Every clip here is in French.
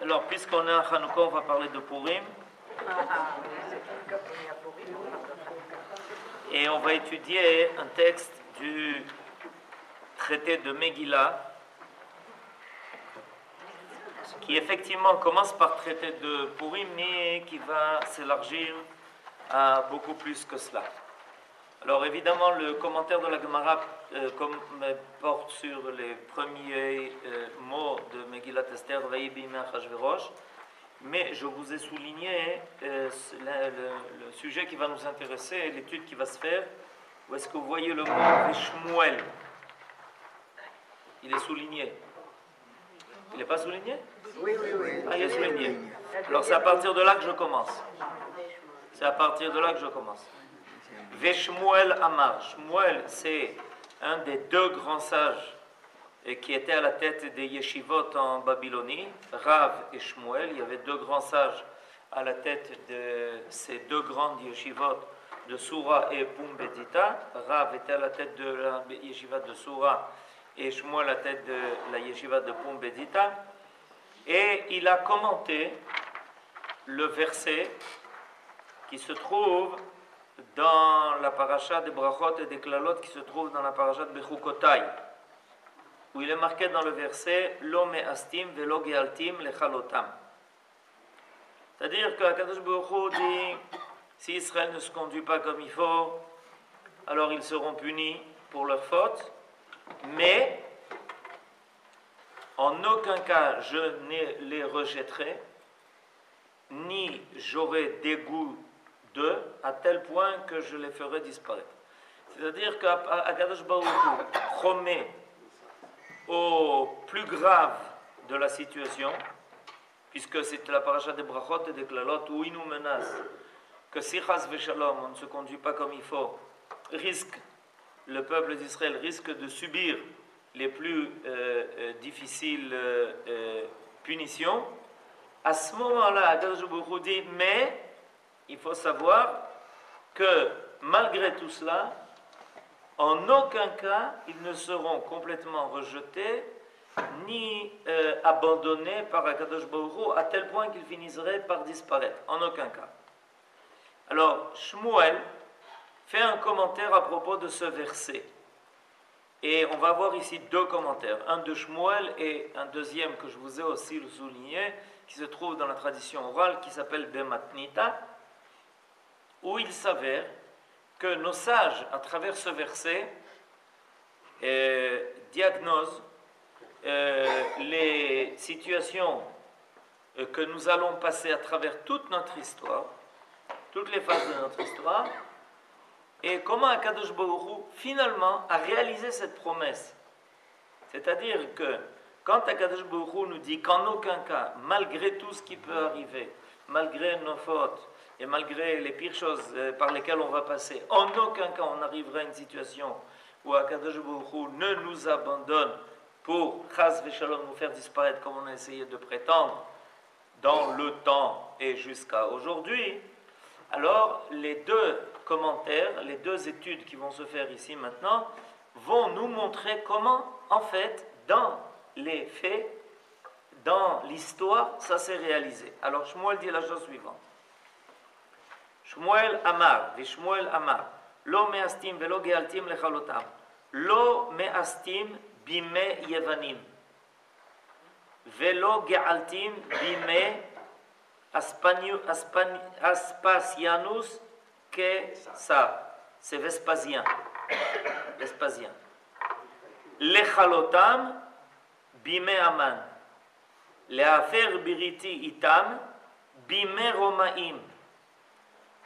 Alors, puisqu'on est à Hanouka, on va parler de Purim. Et on va étudier un texte du traité de Megillah, qui effectivement commence par traité de Purim, mais qui va s'élargir à beaucoup plus que cela. Alors évidemment, le commentaire de la Gemara porte sur les premiers mots de Megillat Esther, Vayi bimei Achashverosh, mais je vous ai souligné le sujet qui va nous intéresser, l'étude qui va se faire. Où est-ce que vous voyez le mot Veshmuel? Il est souligné. Il n'est pas souligné? Oui. Ah, il est souligné. Alors c'est à partir de là que je commence. C'est à partir de là que je commence. Veshmuel Amar. Shmuel, c'est un des deux grands sages qui étaient à la tête des yeshivot en Babylonie, Rav et Shmuel. Il y avait deux grands sages à la tête de ces deux grandes yeshivot de Soura et Pumbedita. Rav était à la tête de la yeshiva de Soura et Shmuel à la tête de la yeshiva de Pumbedita. Et il a commenté le verset qui se trouve dans la paracha des Brachot et des Klalot, qui se trouve dans la paracha de Bechukotai, où il est marqué dans le verset Lo me'astim velo ge'altim lechalotam. C'est-à-dire qu'Akadosh Baruch Hu dit, si Israël ne se conduit pas comme il faut, alors ils seront punis pour leurs fautes, mais en aucun cas je ne les rejetterai, ni j'aurai dégoût d'eux, à tel point que je les ferai disparaître. C'est-à-dire qu'Akadosh Baruch Hu promet au plus grave de la situation, puisque c'est la paracha des Brachot et des Klalot, où il nous menace que si Chas v'Shalom on ne se conduit pas comme il faut, le peuple d'Israël risque de subir les plus difficiles punitions. À ce moment-là, Akadosh Baruch Hu dit, mais il faut savoir que malgré tout cela, en aucun cas, ils ne seront complètement rejetés ni abandonnés par Akadosh Baruch Hu, à tel point qu'ils finisseraient par disparaître. En aucun cas. Alors, Shmuel fait un commentaire à propos de ce verset. Et on va voir ici deux commentaires. Un de Shmuel et un deuxième que je vous ai aussi souligné, qui se trouve dans la tradition orale, qui s'appelle Bematnita, où il s'avère que nos sages, à travers ce verset, diagnosent les situations que nous allons passer à travers toute notre histoire, toutes les phases de notre histoire, et comment Akadosh Baruch Hu, finalement, a réalisé cette promesse. C'est-à-dire que, quand Akadosh Baruch Hu nous dit qu'en aucun cas, malgré tout ce qui peut arriver, malgré nos fautes, et malgré les pires choses par lesquelles on va passer, en aucun cas on arrivera à une situation où Akadosh Baruch Hu ne nous abandonne pour, Chas v'Shalom, nous faire disparaître comme on a essayé de prétendre dans le temps et jusqu'à aujourd'hui. Alors, les deux commentaires, les deux études qui vont se faire ici maintenant, vont nous montrer comment, en fait, dans les faits, dans l'histoire, ça s'est réalisé. Alors, Shmuel dit la chose suivante. Shmuel Amar, Veshmuel Amar, Lo me'astim velo ge'altim lechalotam, Lo me'astim bimei yevanim, Velo ge'altim bimei Aspasianus Kesar, c'est Vespasien. Lechalotam bimei Aman, Le'afer biriti itam bimei Romaim,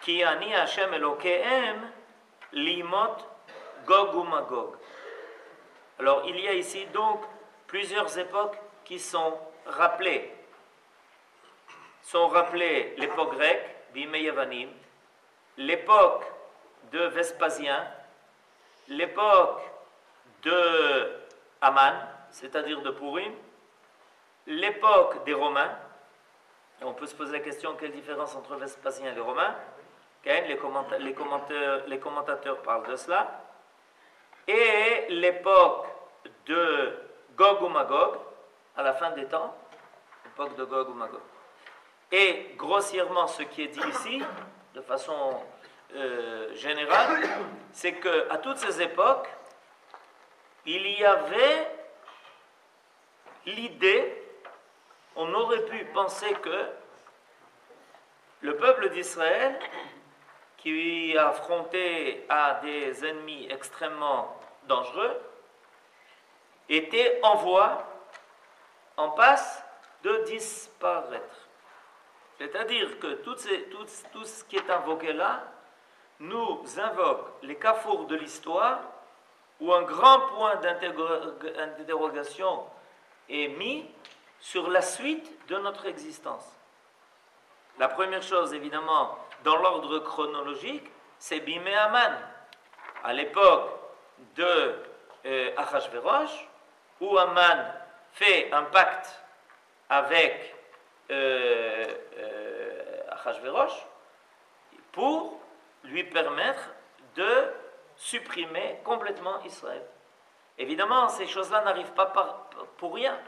Ki ani Hashem Elokehem limot Gog ou Magog. Alors il y a ici donc plusieurs époques qui sont rappelées. L'époque grecque, Bimei Yavanim, l'époque de Vespasien, l'époque de Aman, c'est-à-dire de Purim, l'époque des Romains. Et on peut se poser la question, quelle différence entre Vespasien et les Romains? Les commentateurs parlent de cela. Et l'époque de Gog ou Magog, à la fin des temps, l'époque de Gog ou Magog. Et grossièrement, ce qui est dit ici, de façon générale, c'est qu'à toutes ces époques, il y avait l'idée, on aurait pu penser que le peuple d'Israël, qui est affronté à des ennemis extrêmement dangereux, était en voie, en passe de disparaître. C'est-à-dire que tout ce qui est invoqué là nous invoque les carrefours de l'histoire où un grand point d'interrogation est mis sur la suite de notre existence. La première chose, évidemment, dans l'ordre chronologique, c'est Bimé Aman, à l'époque de Achashverosh, où Aman fait un pacte avec Achashverosh pour lui permettre de supprimer complètement Israël. Évidemment, ces choses-là n'arrivent pas pour rien.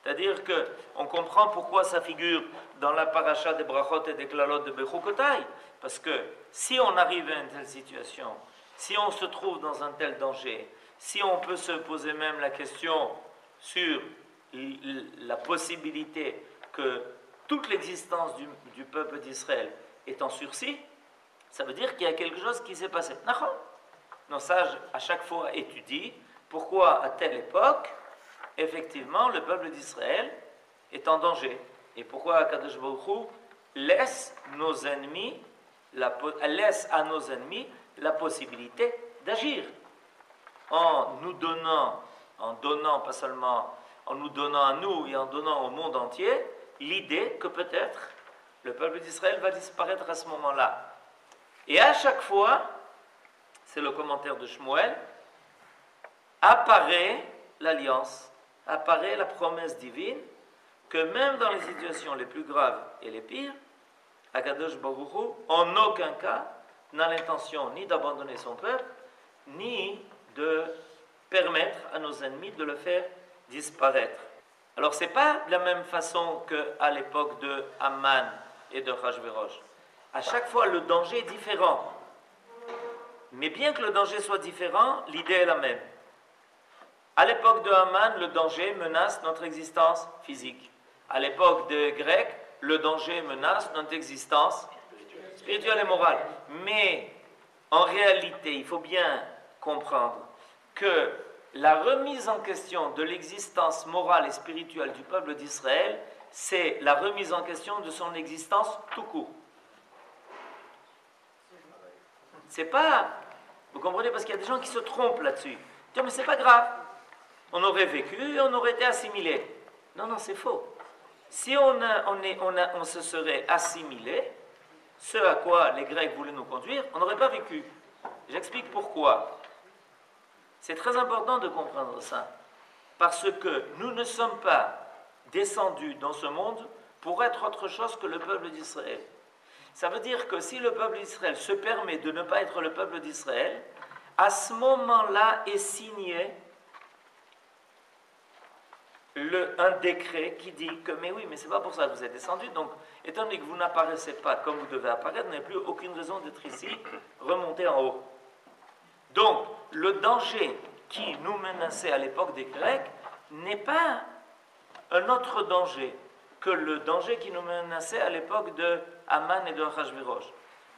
C'est-à-dire qu'on comprend pourquoi ça figure dans la paracha des brachot et des klalot de Bechukotai. Parce que si on arrive à une telle situation, si on se trouve dans un tel danger, si on peut se poser même la question sur la possibilité que toute l'existence du peuple d'Israël est en sursis, ça veut dire qu'il y a quelque chose qui s'est passé. Nos sages, à chaque fois, étudient pourquoi, à telle époque, effectivement, le peuple d'Israël est en danger. Et pourquoi Akadosh Baruch Hu laisse à nos ennemis la possibilité d'agir. En donnant pas seulement, en nous donnant à nous et en donnant au monde entier, l'idée que peut-être le peuple d'Israël va disparaître à ce moment-là. Et à chaque fois, c'est le commentaire de Shmuel, apparaît l'alliance, apparaît la promesse divine, que même dans les situations les plus graves et les pires, Akadosh Baruch Hu, en aucun cas, n'a l'intention ni d'abandonner son peuple, ni de permettre à nos ennemis de le faire disparaître. Alors, ce n'est pas de la même façon qu'à l'époque de Haman et de Achashverosh. À chaque fois, le danger est différent. Mais bien que le danger soit différent, l'idée est la même. À l'époque de Haman, le danger menace notre existence physique. À l'époque des Grecs, le danger menace notre existence spirituelle et morale. Mais en réalité, il faut bien comprendre que la remise en question de l'existence morale et spirituelle du peuple d'Israël, c'est la remise en question de son existence tout court. C'est pas... Vous comprenez? Parce qu'il y a des gens qui se trompent là-dessus. Tiens, mais c'est pas grave. On aurait vécu et on aurait été assimilé. Non, c'est faux. Si on se serait assimilé, ce à quoi les Grecs voulaient nous conduire, on n'aurait pas vécu. J'explique pourquoi. C'est très important de comprendre ça. Parce que nous ne sommes pas descendus dans ce monde pour être autre chose que le peuple d'Israël. Ça veut dire que si le peuple d'Israël se permet de ne pas être le peuple d'Israël, à ce moment-là est signé un décret qui dit que, mais oui, mais c'est pas pour ça que vous êtes descendus, donc, étant donné que vous n'apparaissez pas comme vous devez apparaître, vous n'avez plus aucune raison d'être ici, remontez en haut. Donc, le danger qui nous menaçait à l'époque des Grecs n'est pas un autre danger que le danger qui nous menaçait à l'époque de Haman et de Achashverosh.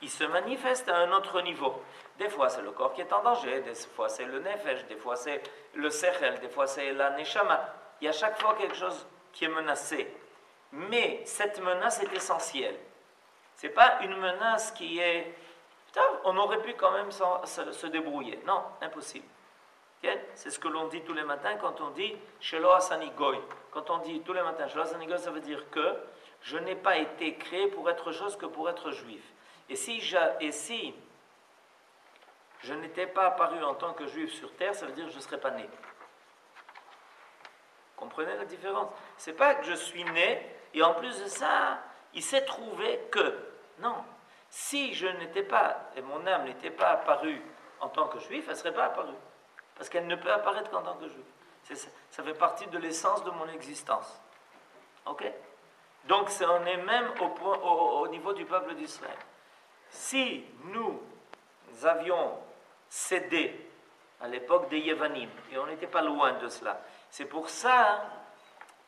Il se manifeste à un autre niveau. Des fois, c'est le corps qui est en danger, des fois, c'est le nefesh, des fois, c'est le sechel, des fois, c'est la neshama. Il y a chaque fois quelque chose qui est menacé. Mais cette menace est essentielle. Ce n'est pas une menace qui est... Putain, on aurait pu quand même se débrouiller. Non, impossible. Okay? C'est ce que l'on dit tous les matins quand on dit Shelo Asani Goy. Quand on dit tous les matins Shelo Asani Goy, ça veut dire que je n'ai pas été créé pour être chose que pour être juif. Et si je n'étais pas apparu en tant que juif sur terre, ça veut dire que je ne serais pas né. Comprenez la différence? C'est pas que je suis né et en plus de ça, il s'est trouvé que. Non. Si je n'étais pas, et mon âme n'était pas apparue en tant que juif, elle ne serait pas apparue. Parce qu'elle ne peut apparaître qu'en tant que juif. Ça fait partie de l'essence de mon existence. Ok? Donc on est même au niveau du peuple d'Israël. Si nous avions cédé à l'époque des Yévanim, et on n'était pas loin de cela, c'est pour ça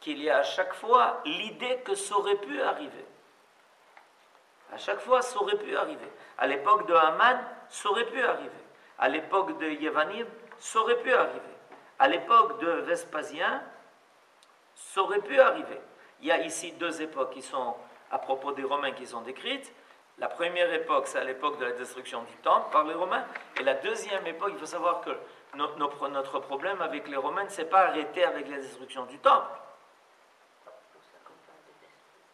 qu'il y a à chaque fois l'idée que ça aurait pu arriver. À chaque fois, ça aurait pu arriver. À l'époque de Haman, ça aurait pu arriver. À l'époque de Yévanim, ça aurait pu arriver. À l'époque de Vespasien, ça aurait pu arriver. Il y a ici deux époques qui sont, à propos des Romains, qui sont décrites. La première époque, c'est à l'époque de la destruction du temple par les Romains. Et la deuxième époque, il faut savoir que notre problème avec les Romains ne s'est pas arrêté avec la destruction du temple.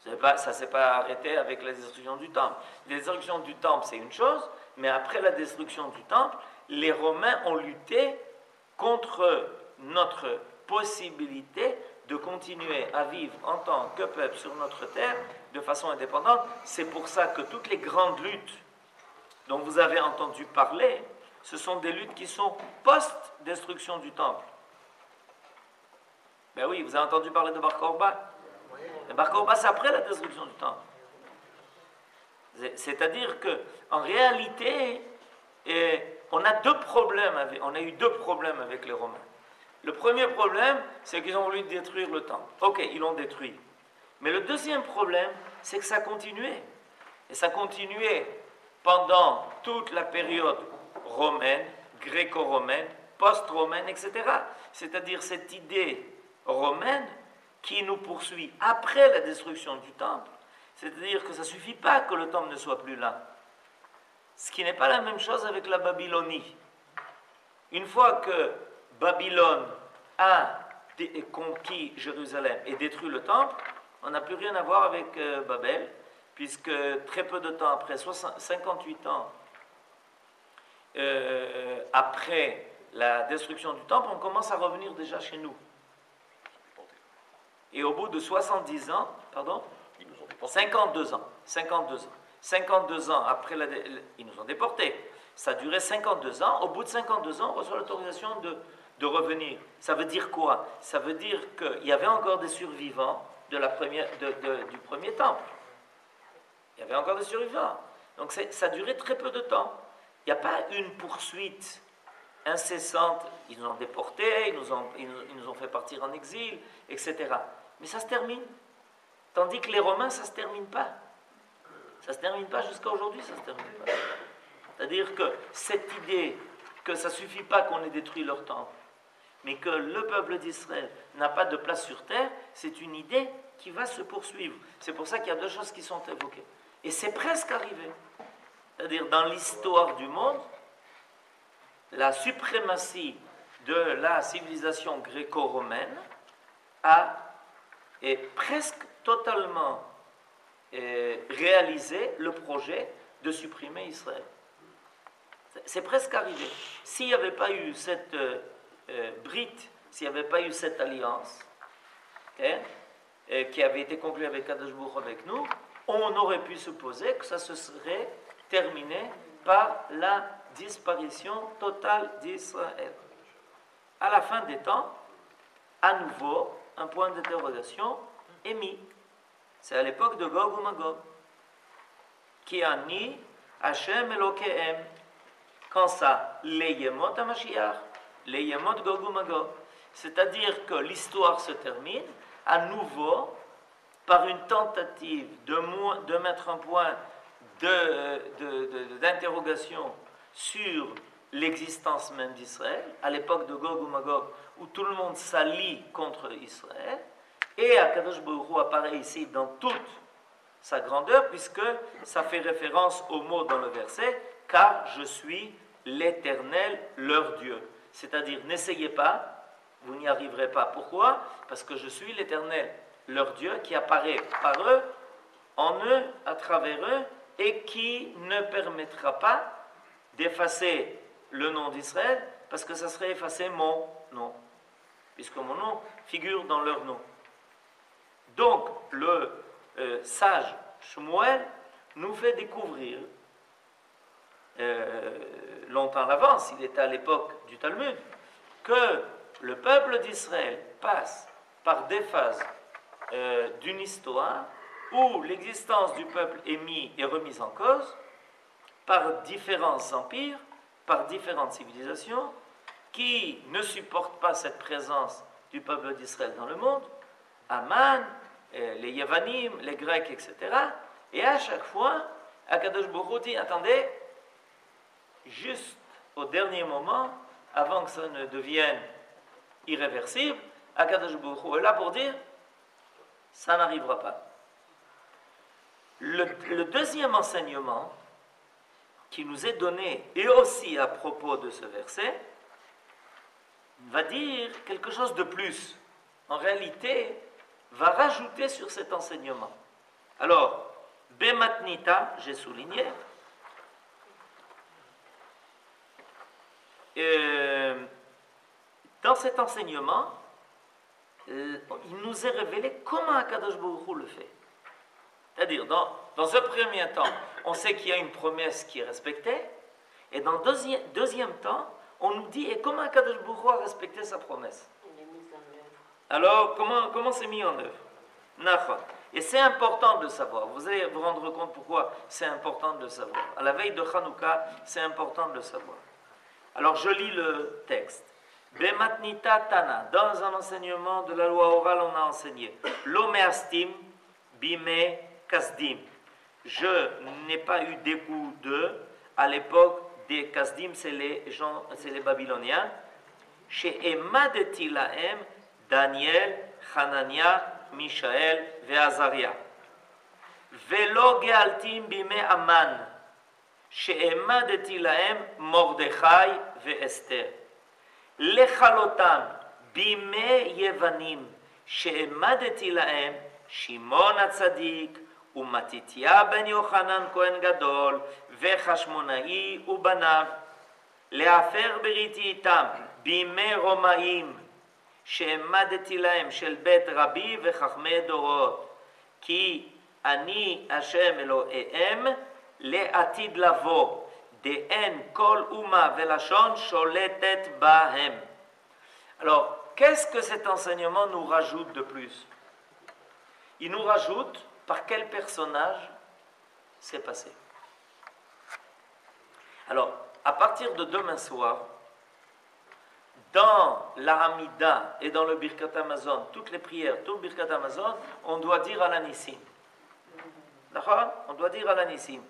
Ça ne s'est pas arrêté avec la destruction du temple. La destruction du temple, c'est une chose, mais après la destruction du temple, les Romains ont lutté contre notre possibilité de continuer à vivre en tant que peuple sur notre terre de façon indépendante. C'est pour ça que toutes les grandes luttes dont vous avez entendu parler, ce sont des luttes qui sont post-destruction du temple. Ben oui, vous avez entendu parler de Bar Korba. Bar Korba, c'est après la destruction du temple. C'est-à-dire qu'en réalité, on a eu deux problèmes avec les Romains. Le premier problème, c'est qu'ils ont voulu détruire le temple. Ok, ils l'ont détruit. Mais le deuxième problème, c'est que ça continuait. Et ça continuait pendant toute la période romaine, gréco-romaine, post-romaine, etc. C'est-à-dire cette idée romaine qui nous poursuit après la destruction du temple. C'est-à-dire que ça ne suffit pas que le temple ne soit plus là. Ce qui n'est pas la même chose avec la Babylonie. Une fois que Babylone a conquis Jérusalem et détruit le temple, on n'a plus rien à voir avec Babel, puisque très peu de temps après, 58 ans après la destruction du temple, on commence à revenir déjà chez nous. Et au bout de 70 ans, 52 ans, 52 ans après ils nous ont déportés. Ça a duré 52 ans. Au bout de 52 ans, on reçoit l'autorisation de revenir. Ça veut dire quoi? Ça veut dire qu'il y avait encore des survivants du premier temple. Il y avait encore des survivants. Donc ça a duré très peu de temps. Il n'y a pas une poursuite incessante. Ils nous ont déportés, ils nous ont fait partir en exil, etc. Mais ça se termine. Tandis que les Romains, ça ne se termine pas. Ça ne se termine pas jusqu'à aujourd'hui, ça ne se termine pas. C'est-à-dire que cette idée que ça ne suffit pas qu'on ait détruit leur temple, mais que le peuple d'Israël n'a pas de place sur terre, c'est une idée qui va se poursuivre. C'est pour ça qu'il y a deux choses qui sont évoquées. Et c'est presque arrivé. C'est-à-dire, dans l'histoire du monde, la suprématie de la civilisation gréco-romaine est presque totalement réalisé le projet de supprimer Israël. C'est presque arrivé. S'il n'y avait pas eu cette brite, s'il n'y avait pas eu cette alliance qui avait été conclue avec Kadosh Baruch Hu avec nous, on aurait pu supposer que ça se serait terminé par la disparition totale d'Israël. À la fin des temps, à nouveau, un point d'interrogation est mis. C'est à l'époque de Gog ou Magog. Ki ani Hashem Elokehem. Quand ça, les Yemot HaMashiach, les Yemot Gog ou Magog. C'est-à-dire que l'histoire se termine à nouveau par une tentative de mettre un point d'interrogation sur l'existence même d'Israël, à l'époque de Gog ou Magog, où tout le monde s'allie contre Israël, et Akadosh Baruch Hu apparaît ici dans toute sa grandeur, puisque ça fait référence au mot dans le verset, « Car je suis l'Éternel, leur Dieu ». C'est-à-dire, n'essayez pas, vous n'y arriverez pas. Pourquoi? Parce que je suis l'Éternel, leur Dieu, qui apparaît par eux, en eux, à travers eux, et qui ne permettra pas d'effacer le nom d'Israël, parce que ça serait effacer mon nom, puisque mon nom figure dans leur nom. Donc, le sage Shmuel nous fait découvrir, longtemps à l'avance, il était à l'époque du Talmud, que le peuple d'Israël passe par des phases d'une histoire où l'existence du peuple est remise en cause par différents empires, par différentes civilisations qui ne supportent pas cette présence du peuple d'Israël dans le monde, Aman, les Yavanim, les Grecs, etc. Et à chaque fois, Akadosh Baruch Hu dit, attendez, juste au dernier moment, avant que ça ne devienne irréversible, Akadosh Baruch Hu est là pour dire, ça n'arrivera pas. Le deuxième enseignement qui nous est donné, et aussi à propos de ce verset, va dire quelque chose de plus. En réalité, va rajouter sur cet enseignement. Alors, Bematnita, j'ai souligné, dans cet enseignement, il nous est révélé comment Akadosh Baruch Hu le fait. C'est-à-dire, dans un premier temps, on sait qu'il y a une promesse qui est respectée, et dans le deuxième temps, on nous dit, et comment Akadosh Baruch Hu a respecté sa promesse? Alors, comment c'est mis en œuvre? Et c'est important de le savoir. Vous allez vous rendre compte pourquoi c'est important de le savoir. À la veille de Hanouka, c'est important de le savoir. Alors, je lis le texte. Bematnita Tana, dans un enseignement de la loi orale, on a enseigné Lomeastim Bime Kasdim. Je n'ai pas eu d'égout d'eux à l'époque des Kasdim, c'est les Babyloniens. Chez Emadeti Lahem, Daniel, Hanania, Mishaël, Ve'azaria. Velo Gealtim Bime Aman. Chez Emadeti Lahem, Mordechai, Ve'Esther. Lechalotam Bime Yevanim. Chez Emadeti Lahem, Shimon Atzadik. ומתתיה בן יוחנן כהן גדול וחשמונאי ובניו להפר בריתי איתם בימי רומאים שהעמדתי להם של בית רבי וחכמי דורות כי אני השם אלוהיהם לעתיד לבוא דאין כל אומה ולשון שולטת בהם. Alors, qu'est-ce que cet enseignement nous rajoute de plus? Il nous rajoute par quel personnage c'est passé. Alors, à partir de demain soir, dans l'Aramida et dans le Birkat Hamazon, toutes les prières, tout le Birkat Hamazon, on doit dire Alanissim. D'accord? On doit dire Alanissim.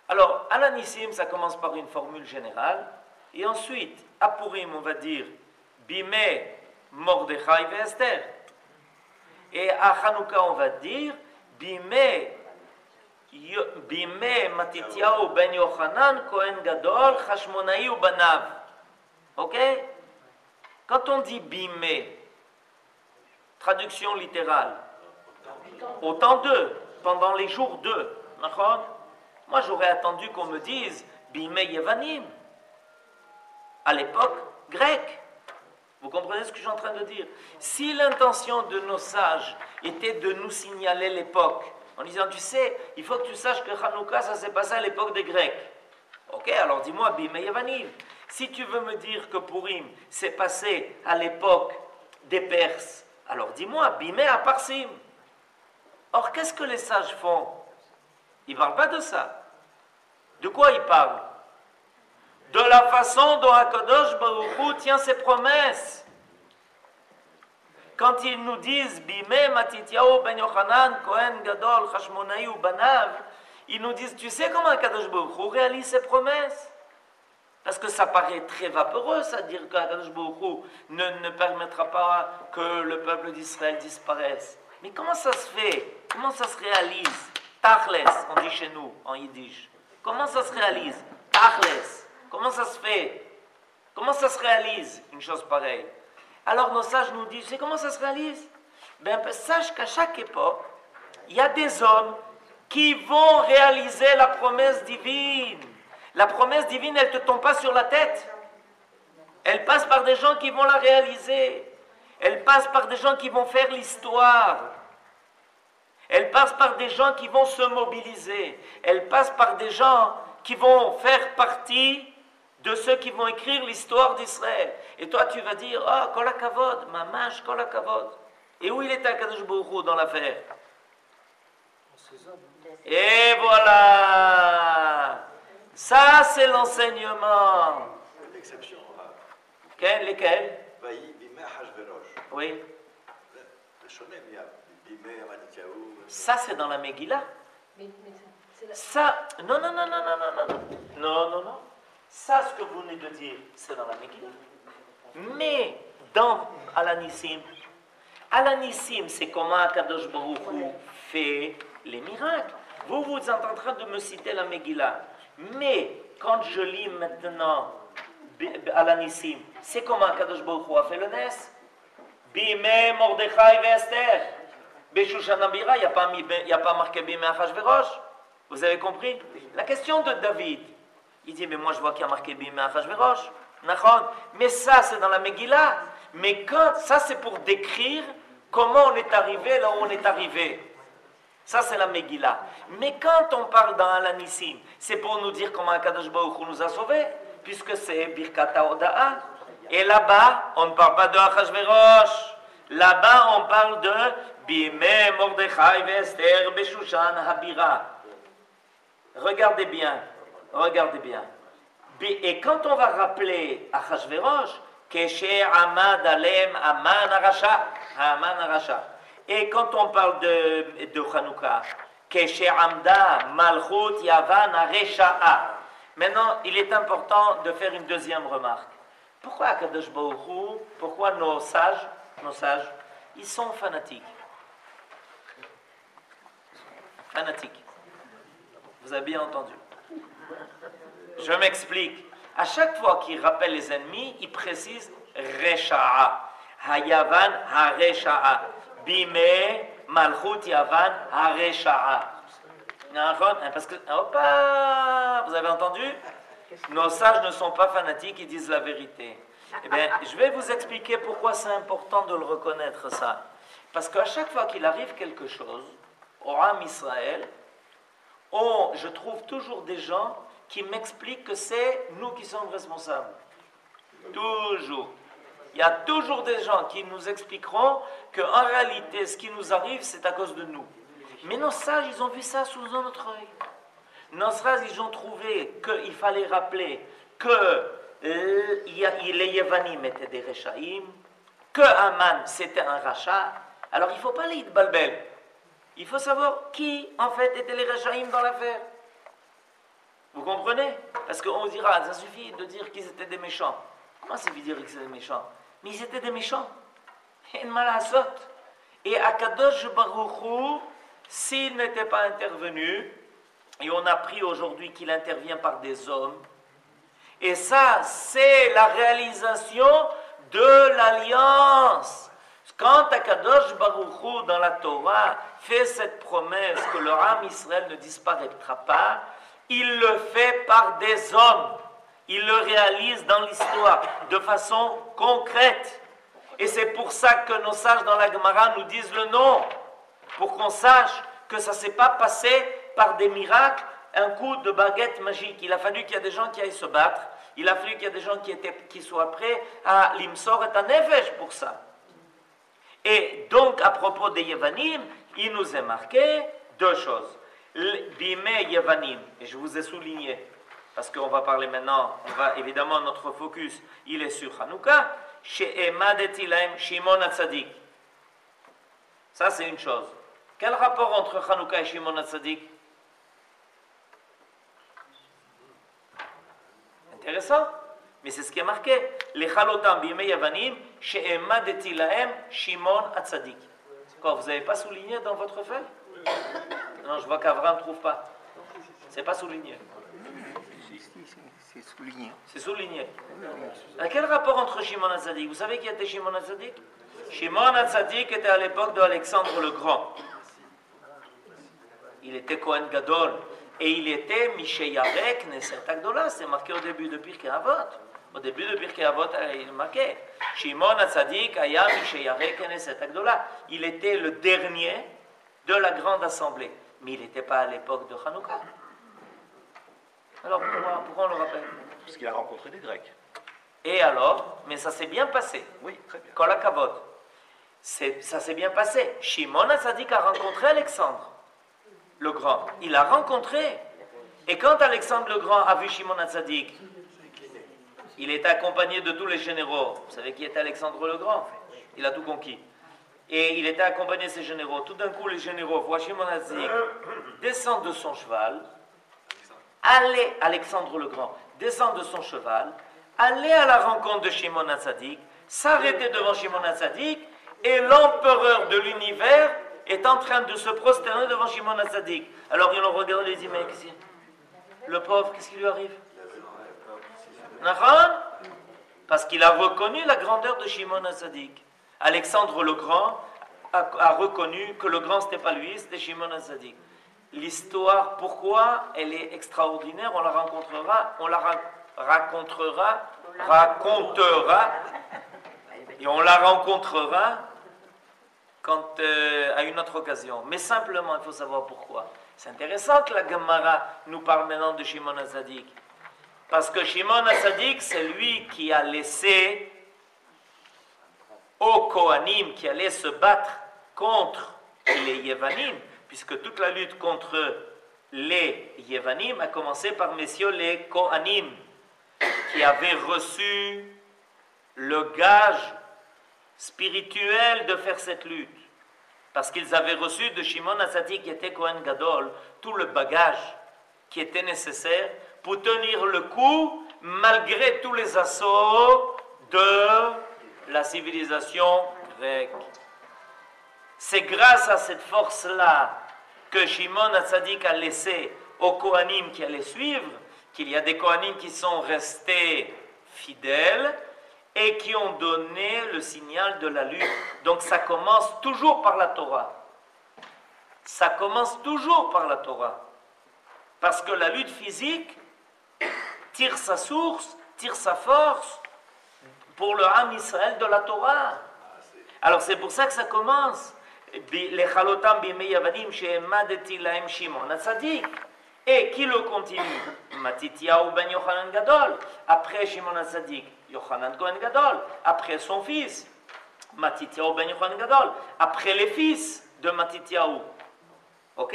Alors, Alanissim, ça commence par une formule générale, et ensuite, à Purim, on va dire Bime Mordechai ve Esther. Et à Hanouka, on va dire Bime Matityahu ben Yochanan, Kohen Gadol, Hashmonaï ou Banav. Ok? Quand on dit Bime, traduction littérale, au temps d'eux, pendant les jours d'eux, moi j'aurais attendu qu'on me dise Bime Yevanim, à l'époque grecque. Vous comprenez ce que je suis en train de dire? Si l'intention de nos sages était de nous signaler l'époque, en disant, tu sais, il faut que tu saches que Hanouka, ça s'est passé à l'époque des Grecs. Ok, alors dis-moi, Bime Yevanim. Si tu veux me dire que Purim s'est passé à l'époque des Perses, alors dis-moi, Bime à Parsim. Or, qu'est-ce que les sages font? Ils ne parlent pas de ça. De quoi ils parlent? De la façon dont HaKadosh Baruch Hu tient ses promesses. Quand ils nous disent Bime Matityahu ben Yochanan, Kohen Gadol, Hashmonaï ou Banav, ils nous disent, tu sais comment HaKadosh Baruch Hu réalise ses promesses? Parce que ça paraît très vaporeux, ça, dire qu'HaKadosh Baruch Hu ne permettra pas que le peuple d'Israël disparaisse. Mais comment ça se fait? Comment ça se réalise? Tachles, on dit chez nous, en yiddish. Comment ça se réalise? Tachles. Comment ça se fait? Comment ça se réalise, une chose pareille? Alors nos sages nous disent, c'est comment ça se réalise? Ben, sache qu'à chaque époque, il y a des hommes qui vont réaliser la promesse divine. La promesse divine, elle ne te tombe pas sur la tête. Elle passe par des gens qui vont la réaliser. Elle passe par des gens qui vont faire l'histoire. Elle passe par des gens qui vont se mobiliser. Elle passe par des gens qui vont faire partie de ceux qui vont écrire l'histoire d'Israël. Et toi, tu vas dire, oh, kol hakavod, mamash, kol hakavod. Et où il était Akadosh Baruch Hu dans l'affaire? Et voilà. Ça, c'est l'enseignement. L'exception. Lesquels? Oui. Ça, c'est dans la Megillah. Ça, non. Ça, ce que vous venez de dire, c'est dans la Megillah. Mais dans Alanissim, c'est comment Akadosh Baruch Hu fait les miracles. Vous êtes en train de me citer la Megillah. Mais quand je lis maintenant Alanissim, c'est comment Akadosh Baruch Hu a fait le Nes. Bimé Mordechai et Esther. Beshushan Abira, il n'y a pas marqué Bimé Achashverosh. Vous avez compris? La question de David, il dit, mais moi je vois qu'il y a marqué Bimé Achashverosh. Mais ça, c'est dans la Megillah. Mais ça, c'est pour décrire comment on est arrivé là où on est arrivé. Ça, c'est la Megillah. Mais quand on parle dans Alanissim, c'est pour nous dire comment Akadosh Baruch Hu nous a sauvés, puisque c'est Birkat HaOda'a. Et là-bas, on ne parle pas de Achashverosh. Là-bas, on parle de Bimé Mordechai Esther Beshushan Habira. Regardez bien. Et quand on va rappeler Achashverosh, Keshe Amad Alem Aman Arasha. Et quand on parle de Hanouka, Keshe Amda Malchut Yavan Aresha'a. Maintenant, il est important de faire une deuxième remarque. Pourquoi Akadosh Baruch Hu, pourquoi nos sages, ils sont fanatiques? Fanatiques. Vous avez bien entendu. Je m'explique. À chaque fois qu'il rappelle les ennemis, il précise Resha'a. Hayavan Haresha'a. Bime Malchut Yavan Haresha'a. Parce que, vous avez entendu? Nos sages ne sont pas fanatiques, ils disent la vérité. Eh bien, je vais vous expliquer pourquoi c'est important de le reconnaître, ça. Parce qu'à chaque fois qu'il arrive quelque chose, au Am Israël, je trouve toujours des gens qui m'expliquent que c'est nous qui sommes responsables. Toujours. Il y a toujours des gens qui nous expliqueront qu'en réalité, ce qui nous arrive, c'est à cause de nous. Mais nos sages, ils ont vu ça sous notre œil. Nos sages, ils ont trouvé qu'il fallait rappeler que les Yevanim étaient des Rechaïm, que Aman, c'était un rachat. Alors, il ne faut pas les balbel. Il faut savoir qui, en fait, étaient les Rechaïm dans l'affaire. Vous comprenez? Parce qu'on dira, ça suffit de dire qu'ils étaient des méchants. Comment ça veut dire qu'ils étaient des méchants? Mais ils étaient des méchants. Et Akadosh Baruch Hu, s'il n'était pas intervenu, et on a appris aujourd'hui qu'il intervient par des hommes, et ça, c'est la réalisation de l'alliance. Quand Akadosh Baruch Hu, dans la Torah, fait cette promesse que le Am Israël ne disparaîtra pas, il le fait par des hommes. Il le réalise dans l'histoire de façon concrète. Et c'est pour ça que nos sages dans la Gemara nous disent le nom. Pour qu'on sache que ça ne s'est pas passé par des miracles, un coup de baguette magique. Il a fallu qu'il y ait des gens qui aillent se battre. Il a fallu qu'il y ait des gens qui soient prêts à l'imsor et à nefesh pour ça. Et donc, à propos des Yevanim, il nous est marqué deux choses. Bime Yevanim, et je vous ai souligné, parce qu'on va parler maintenant, évidemment, notre focus, il est sur Hanouka, chez Emadeti Lahem Shimon HaTzadik. Ça, c'est une chose. Quel rapport entre Hanouka et Shimon HaTzadik? Intéressant, mais c'est ce qui est marqué. Les Chalotam Bime Yevanim, chez Emadeti Lahem Shimon HaTzadik. Quoi, vous n'avez pas souligné dans votre feuille? Non, je vois qu'Avraham ne trouve pas. C'est pas souligné. C'est souligné. C'est souligné. Quel rapport entre Shimon HaTzadik? Vous savez qui était Shimon HaTzadik? Shimon HaTzadik était à l'époque d'Alexandre le Grand. Il était Kohen Gadol. Et il était Misheyareh Knesset Agdola. C'est marqué au début de Pirkei Avot. Au début de Pirkei Avot, il est marqué. Shimon HaTzadik aya Misheyareh Knesset Agdola. Il était le dernier de la grande assemblée. Mais il n'était pas à l'époque de Hanouka. Alors pourquoi on le rappelle? Parce qu'il a rencontré des Grecs. Et alors? Mais ça s'est bien passé. Oui, très bien. Kol hakavod. ça s'est bien passé. Shimon HaTzadik a rencontré Alexandre le Grand. Il l'a rencontré. Et quand Alexandre le Grand a vu Shimon HaTzadik, il était accompagné de tous les généraux. Vous savez qui était Alexandre le Grand? Il a tout conquis. Et il était accompagné de ses généraux. Tout d'un coup, les généraux voient Shimon HaTzadik descendre de son cheval, aller, Alexandre le Grand, descendre de son cheval, aller à la rencontre de Shimon HaTzadik, s'arrêter devant Shimon HaTzadik, et l'empereur de l'univers est en train de se prosterner devant Shimon HaTzadik. Alors ils l'ont regardé et dit, mais le pauvre, qu'est-ce qui lui arrive? Parce qu'il a reconnu la grandeur de Shimon HaTzadik. Alexandre le Grand a reconnu que le grand c'était pas lui, c'était Shimon HaTzadik. L'histoire, pourquoi elle est extraordinaire, on la racontera, et on la rencontrera à une autre occasion. Mais simplement, il faut savoir pourquoi. C'est intéressant que la Gemara nous parle maintenant de Shimon HaTzadik. Parce que Shimon HaTzadik, c'est lui qui a laissé aux Kohanim qui allaient se battre contre les Yevanim, puisque toute la lutte contre les Yevanim a commencé par messieurs les Kohanim, qui avaient reçu le gage spirituel de faire cette lutte. Parce qu'ils avaient reçu de Shimon HaTzadik, qui était Kohen Gadol, tout le bagage qui était nécessaire pour tenir le coup malgré tous les assauts de la civilisation grecque. C'est grâce à cette force-là que Shimon HaTzadik a laissé aux Kohanim qui allaient suivre, qu'il y a des Kohanim qui sont restés fidèles et qui ont donné le signal de la lutte. Donc ça commence toujours par la Torah. Ça commence toujours par la Torah. Parce que la lutte physique tire sa source, tire sa force pour le Ham Israël de la Torah. Alors c'est pour ça que ça commence. Les chalotam bimei yavadim she'emadeti lahem Shimon HaTzadik. Et qui le continue? Matityahu ben Yochanan Gadol. Après Shimon HaTzadik, Yochanan Kohen Gadol. Après son fils, Matityahu ben Yochanan Gadol. Après les fils de Matityahu. Ok?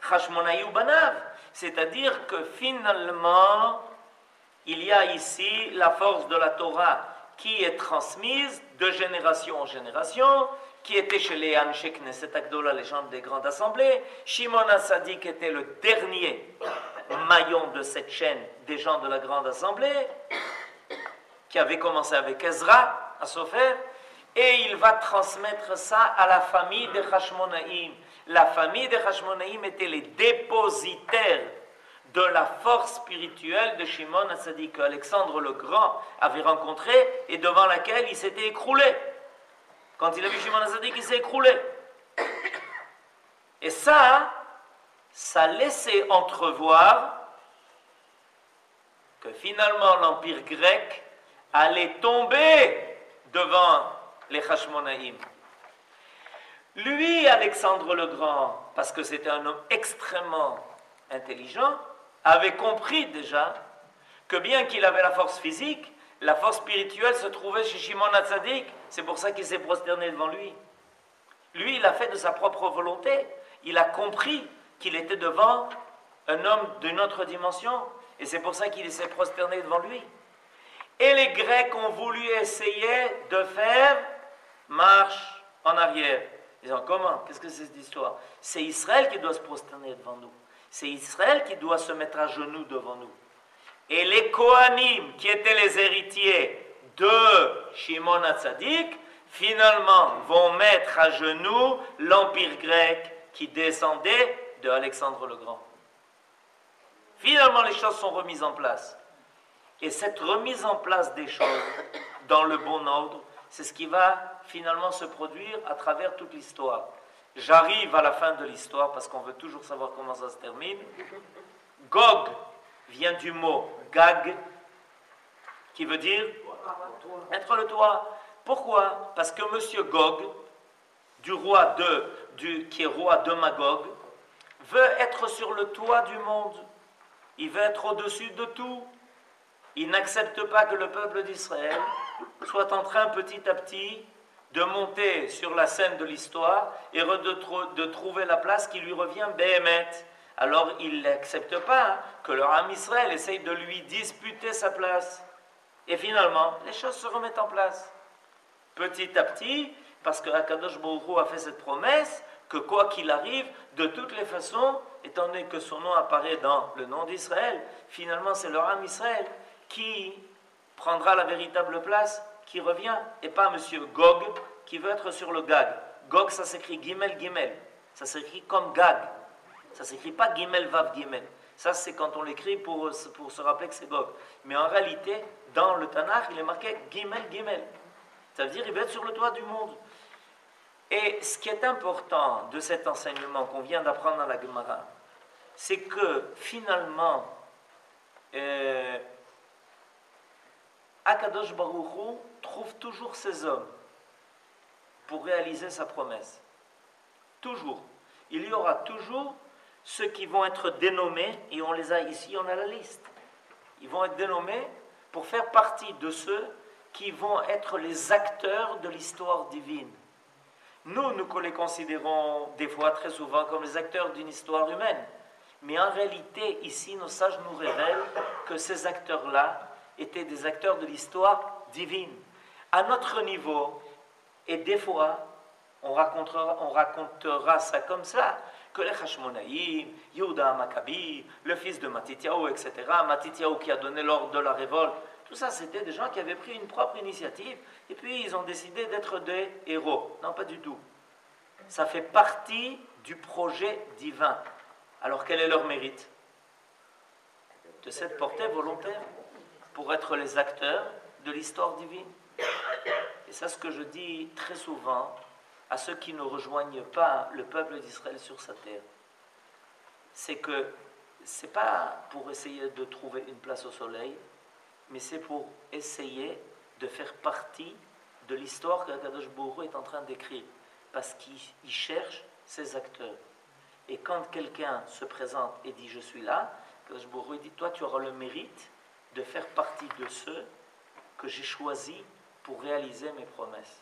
Chashmonaï Banav. C'est-à-dire que finalement, il y a ici la force de la Torah qui est transmise de génération en génération, qui était chez les Anshe Knesset Agdola, les gens des grandes assemblées. Shimon HaTzadik était le dernier maillon de cette chaîne des gens de la grande assemblée, qui avait commencé avec Ezra à Sofer, et il va transmettre ça à la famille des Hashmonaïm. La famille des Hashmonaïm était les dépositaires de la force spirituelle de Shimon HaTzadik, que Alexandre le Grand avait rencontré et devant laquelle il s'était écroulé. Quand il a vu Shimon HaTzadik, il s'est écroulé. Et ça laissait entrevoir que finalement l'empire grec allait tomber devant les Hashmonaïm. Lui, Alexandre le Grand, parce que c'était un homme extrêmement intelligent, avait compris déjà que bien qu'il avait la force physique, la force spirituelle se trouvait chez Shimon HaTzadik. C'est pour ça qu'il s'est prosterné devant lui. Lui, il a fait de sa propre volonté. Il a compris qu'il était devant un homme d'une autre dimension. Et c'est pour ça qu'il s'est prosterné devant lui. Et les Grecs ont voulu essayer de faire marche en arrière. Ils disent, comment? Qu'est-ce que c'est cette histoire? C'est Israël qui doit se prosterner devant nous. C'est Israël qui doit se mettre à genoux devant nous. Et les Kohanim, qui étaient les héritiers de Shimon HaTzadik, finalement vont mettre à genoux l'empire grec qui descendait de Alexandre le Grand. Finalement, les choses sont remises en place. Et cette remise en place des choses dans le bon ordre, c'est ce qui va finalement se produire à travers toute l'histoire. J'arrive à la fin de l'histoire parce qu'on veut toujours savoir comment ça se termine. Gog vient du mot Gag, qui veut dire être le toit. Pourquoi? Parce que monsieur Gog, qui est roi de Magog, veut être sur le toit du monde. Il veut être au-dessus de tout. Il n'accepte pas que le peuple d'Israël soit en train petit à petit de monter sur la scène de l'histoire et de trouver la place qui lui revient Béhémet. Alors il n'accepte pas que leur âme Israël essaye de lui disputer sa place. Et finalement, les choses se remettent en place. Petit à petit, parce que Akadosh Baruch Hu a fait cette promesse, que quoi qu'il arrive, de toutes les façons, étant donné que son nom apparaît dans le nom d'Israël, finalement c'est leur âme Israël qui prendra la véritable place, qui revient, et pas M. Gog qui veut être sur le Gag. Gog, ça s'écrit Gimel Gimel, ça s'écrit comme Gag, ça s'écrit pas Gimel Vav Gimel. Ça c'est quand on l'écrit pour se rappeler que c'est Gog. Mais en réalité, dans le Tanakh, il est marqué Gimel Gimel. Ça veut dire qu'il va être sur le toit du monde. Et ce qui est important de cet enseignement qu'on vient d'apprendre dans la Gemara, c'est que finalement, Akadosh Baruch Hu trouve toujours ses hommes pour réaliser sa promesse. Toujours. Il y aura toujours ceux qui vont être dénommés, et on les a ici, on a la liste. Ils vont être dénommés pour faire partie de ceux qui vont être les acteurs de l'histoire divine. Nous les considérons des fois, très souvent, comme les acteurs d'une histoire humaine. Mais en réalité, ici, nos sages nous révèlent que ces acteurs-là étaient des acteurs de l'histoire divine. À notre niveau, et des fois, on racontera ça comme ça, que les Hashmonaïm, Yehuda Maccabi, le fils de Matityahu, etc., Matityahu qui a donné l'ordre de la révolte, tout ça, c'était des gens qui avaient pris une propre initiative et puis ils ont décidé d'être des héros. Non, pas du tout. Ça fait partie du projet divin. Alors, quel est leur mérite? De cette portée volontaire pour être les acteurs de l'histoire divine. Et ça, ce que je dis très souvent à ceux qui ne rejoignent pas le peuple d'Israël sur sa terre, c'est que c'est pas pour essayer de trouver une place au soleil, mais c'est pour essayer de faire partie de l'histoire que Akadosh Baruch Hu est en train d'écrire, parce qu'il cherche ses acteurs. Et quand quelqu'un se présente et dit « je suis là », Akadosh Baruch Hu dit « toi tu auras le mérite de faire partie de ceux que j'ai choisis pour réaliser mes promesses ».